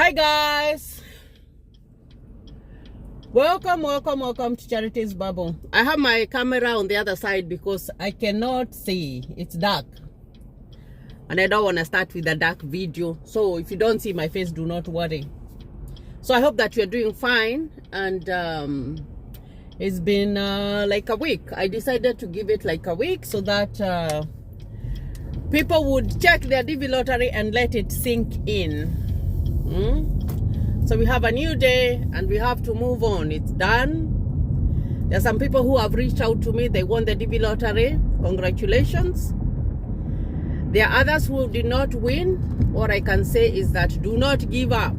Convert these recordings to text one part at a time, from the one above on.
Hi guys, welcome to Charity's Bubble. I have my camera on the other side because I cannot see, it's dark and I don't want to start with a dark video, so if you don't see my face, do not worry. So I hope that you're doing fine, and it's been like a week. I decided to give it like a week so that people would check their DV lottery and let it sink in. So we have a new day and we have to move on. It's done. There are some people who have reached out to me. They won the DV lottery. Congratulations. There are others who did not win. What I can say is that do not give up.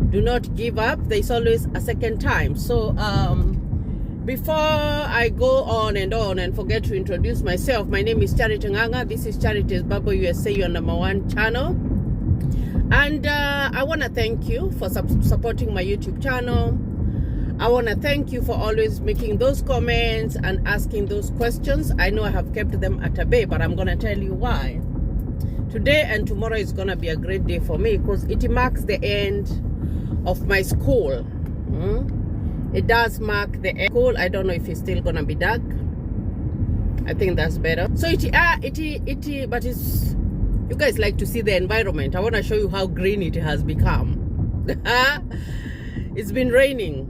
Do not give up. There's always a second time. So before I go on and forget to introduce myself, my name is Charity Nganga. This is Charity's Bubble USA, your #1 channel. And I want to thank you for supporting my YouTube channel. I want to thank you for always making those comments and asking those questions. I know I have kept them at a bay, but I'm going to tell you why. Today and tomorrow is going to be a great day for me because it marks the end of my school. It does mark the end of school. I don't know if it's still going to be dark. I think that's better. So but it's... You guys like to see the environment. I want to show you how green it has become. It's been raining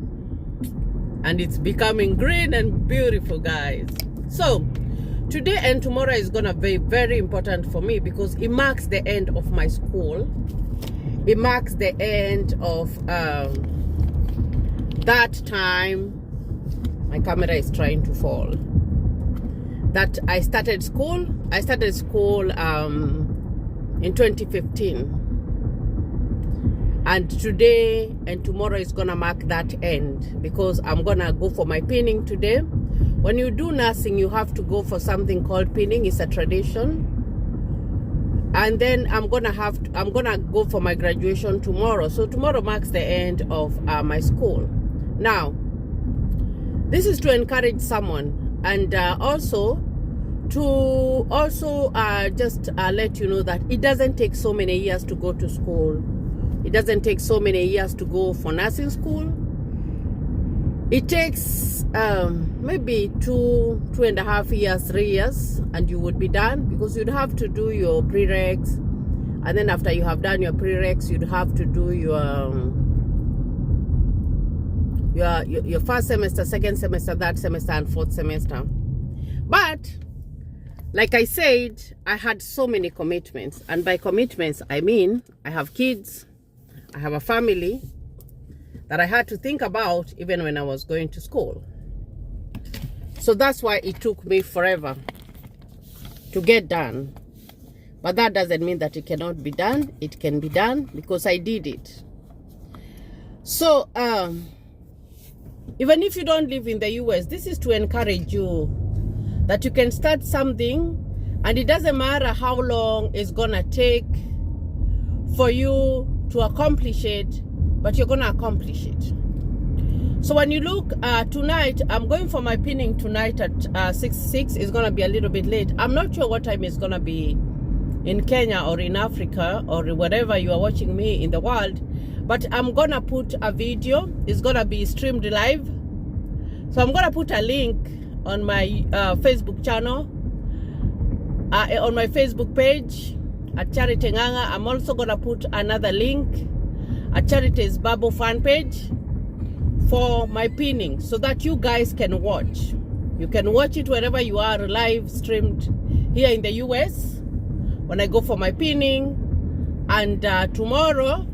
and it's becoming green and beautiful, guys. So today and tomorrow is gonna be very important for me because it marks the end of my school. It marks the end of that time. My camera is trying to fall. That I started school. In 2015, and today and tomorrow is gonna mark that end because I'm gonna go for my pinning today. When you do nursing, you have to go for something called pinning. It's a tradition. And then I'm gonna go for my graduation tomorrow. So tomorrow marks the end of my school. Now, this is to encourage someone, and also to just let you know that it doesn't take so many years to go to school. It doesn't take so many years to go for nursing school. It takes maybe 2.5 years, 3 years, and you would be done because you'd have to do your prereqs, and then after you have done your prereqs, you'd have to do your first semester, second semester, third semester, and fourth semester. But like I said, I had so many commitments. And by commitments, I mean I have kids, I have a family that I had to think about even when I was going to school. So that's why it took me forever to get done. But that doesn't mean that it cannot be done. It can be done because I did it. So even if you don't live in the US, this is to encourage you that you can start something, and it doesn't matter how long it's gonna take for you to accomplish it, but you're gonna accomplish it. So when you look tonight, I'm going for my pinning tonight at 6. It's gonna be a little bit late. I'm not sure what time it's gonna be in Kenya or in Africa or wherever you are watching me in the world, but I'm gonna put a video. It's gonna be streamed live, so I'm gonna put a link on my Facebook channel, on my Facebook page at Charity Nganga. I'm also gonna put another link at Charity's Bubble fan page for my pinning so that you guys can watch. You can watch it wherever you are, live streamed here in the US when I go for my pinning, and tomorrow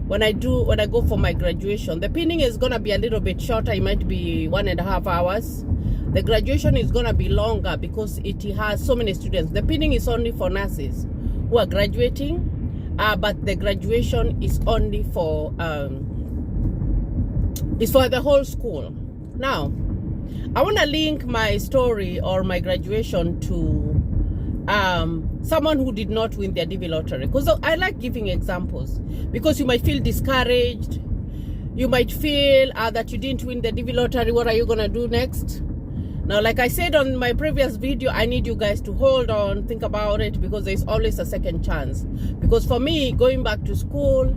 when I go for my graduation. The pinning is gonna be a little bit shorter. It might be 1.5 hours. The graduation is going to be longer because it has so many students. The pinning is only for nurses who are graduating, but the graduation is only for the whole school. Now, I want to link my story or my graduation to someone who did not win their DV lottery, because I like giving examples, because you might feel discouraged. You might feel that you didn't win the DV lottery. What are you going to do next? Now, like I said on my previous video, I need you guys to hold on, think about it, because there's always a second chance. Because for me, going back to school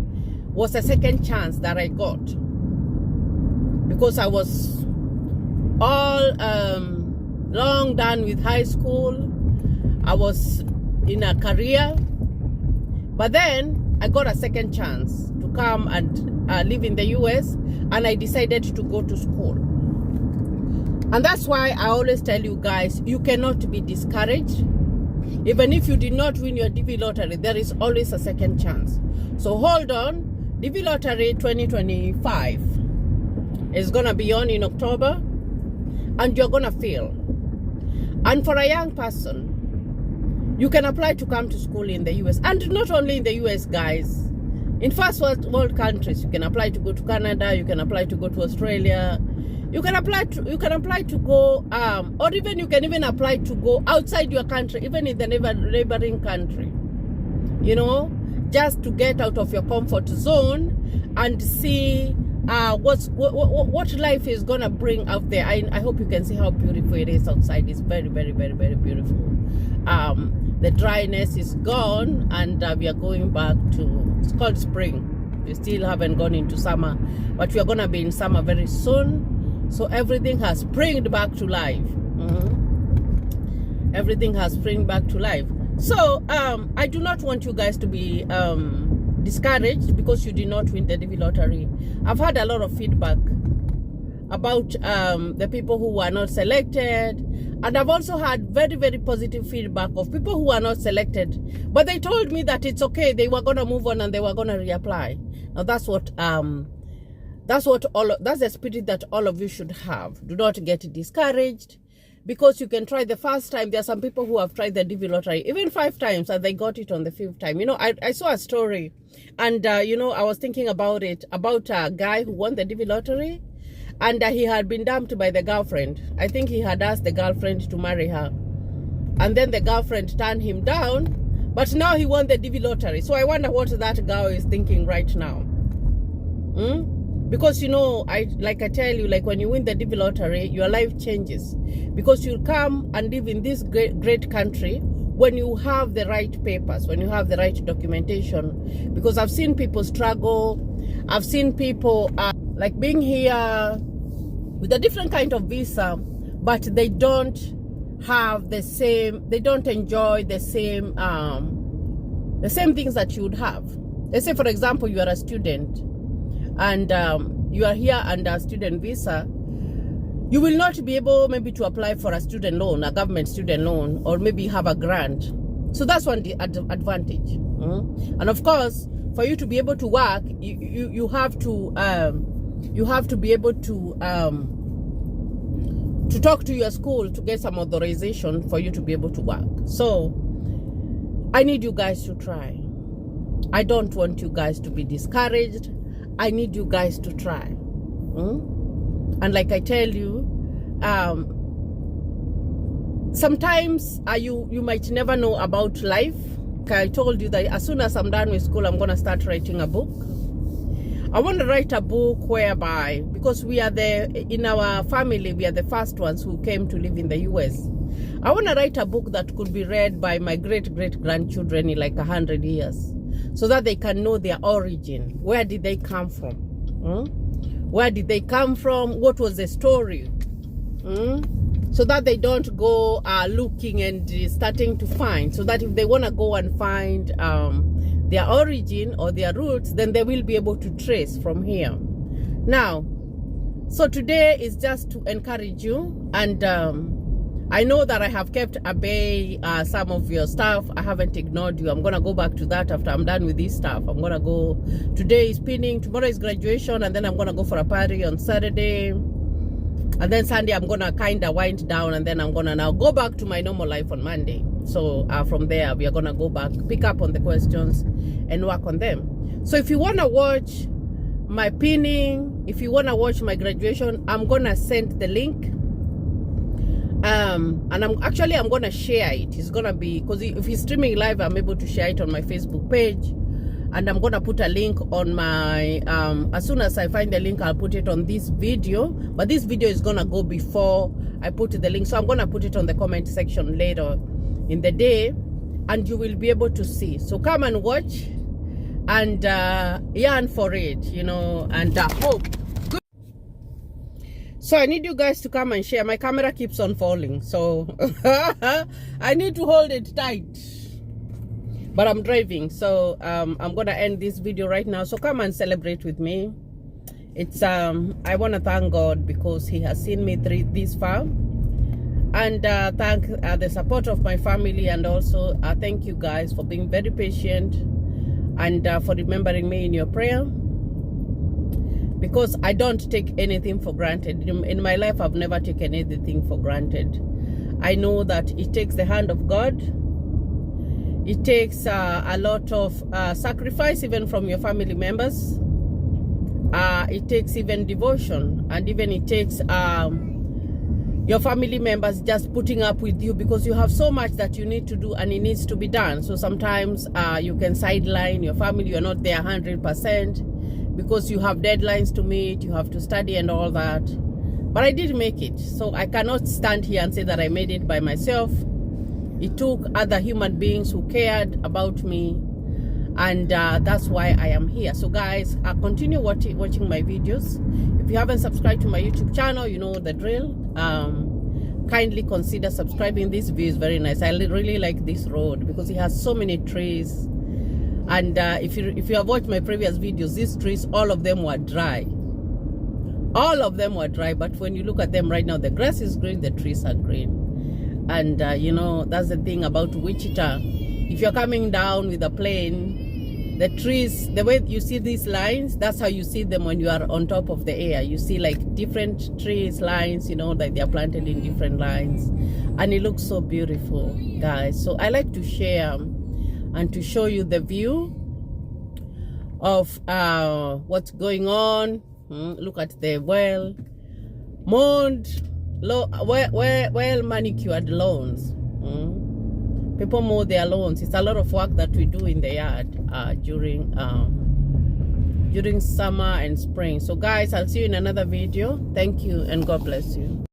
was a second chance that I got, because I was all long done with high school. I was in a career, but then I got a second chance to come and live in the US, and I decided to go to school. And that's why I always tell you guys, you cannot be discouraged. Even if you did not win your DV lottery, there is always a second chance. So hold on. DV lottery 2025 is gonna be on in October, and you're gonna fail. And for a young person, you can apply to come to school in the US, and not only in the US, guys. In first world countries, you can apply to go to Canada, you can apply to go to Australia, you can apply to go, or even you can even apply to go outside your country, even in the neighboring country. You know, just to get out of your comfort zone and see what life is gonna bring out there. I hope you can see how beautiful it is outside. It's very, very, very, very beautiful. The dryness is gone, and we are going back to, it's called spring. We still haven't gone into summer, but we are gonna be in summer very soon. So everything has springed back to life. Everything has springed back to life. So I do not want you guys to be discouraged because you did not win the DV lottery. I've had a lot of feedback about the people who were not selected, and I've also had very, very positive feedback of people who were not selected, but they told me that it's okay, they were gonna move on and they were gonna reapply. Now that's the spirit that all of you should have. Do not get discouraged, because you can try the first time. There are some people who have tried the DV lottery even 5 times, and they got it on the 5th time. You know, I saw a story, and you know, I was thinking about it, about a guy who won the DV lottery, and he had been dumped by the girlfriend. I think he had asked the girlfriend to marry her, and then the girlfriend turned him down, but now he won the DV lottery. So I wonder what that girl is thinking right now. Because, you know, like I tell you, like when you win the DV lottery, your life changes, because you'll come and live in this great country when you have the right papers, when you have the right documentation. Because I've seen people struggle. I've seen people like being here with a different kind of visa, but they don't have the same, they don't enjoy the same things that you would have. Let's say, for example, you are a student, and you are here under a student visa. You will not be able maybe to apply for a student loan, a government student loan, or maybe have a grant. So that's one advantage. And of course, for you to be able to work, you have to be able to talk to your school to get some authorization for you to be able to work. So I need you guys to try. I don't want you guys to be discouraged. I need you guys to try. And like I tell you, sometimes you might never know about life. I told you that as soon as I'm done with school, I'm going to start writing a book. I want to write a book whereby, because we are in our family, we are the first ones who came to live in the US. I want to write a book that could be read by my great-great-grandchildren in like 100 years. So that they can know their origin. Where did they come from? Where did they come from? What was the story? So that they don't go looking and starting to find. So that if they want to go and find their origin or their roots, then they will be able to trace from here. Now, so today is just to encourage you, and I know that I have kept at bay some of your stuff. I haven't ignored you. I'm going to go back to that after I'm done with this stuff. I'm going to go, today is pinning, tomorrow is graduation, and then I'm going to go for a party on Saturday. And then Sunday, I'm going to kind of wind down, and then I'm going to now go back to my normal life on Monday. So from there, we are going to go back, pick up on the questions, and work on them. So if you want to watch my pinning, if you want to watch my graduation, I'm going to send the link. And I'm going to share it. It's going to be, because if you're streaming live, I'm able to share it on my Facebook page. And I'm going to put a link on my, as soon as I find the link, I'll put it on this video. But this video is going to go before I put the link. So I'm going to put it on the comment section later in the day. And you will be able to see. So come and watch. and yearn for it, you know, and hope. Good. So I need you guys to come and share. My camera keeps on falling, so I need to hold it tight. But I'm driving, so I'm gonna end this video right now. So come and celebrate with me. It's I want to thank God because He has seen me through this far, and thank the support of my family, and also thank you guys for being very patient and for remembering me in your prayer, because I don't take anything for granted. In my life, I've never taken anything for granted. I know that it takes the hand of God. It takes a lot of sacrifice even from your family members. It takes even devotion, and even it takes your family members just putting up with you, because you have so much that you need to do and it needs to be done. So sometimes you can sideline your family. You're not there 100% because you have deadlines to meet, you have to study and all that. But I did make it, so I cannot stand here and say that I made it by myself. It took other human beings who cared about me, and that's why I am here. So guys, continue watching my videos. If you haven't subscribed to my YouTube channel, you know the drill. Kindly consider subscribing. This view is very nice. I really like this road because it has so many trees, and if you have watched my previous videos, these trees, all of them were dry. All of them were dry, but when you look at them right now, the grass is green, the trees are green. And you know, that's the thing about Wichita. If you're coming down with a plane, the trees, the way you see these lines, that's how you see them when you are on top of the air. You see like different trees, lines, you know, like they're planted in different lines, and it looks so beautiful, guys. So I like to share and to show you the view of what's going on. Look at the well manicured lawns. People mow their lawns. It's a lot of work that we do in the yard during summer and spring. So guys, I'll see you in another video. Thank you and God bless you.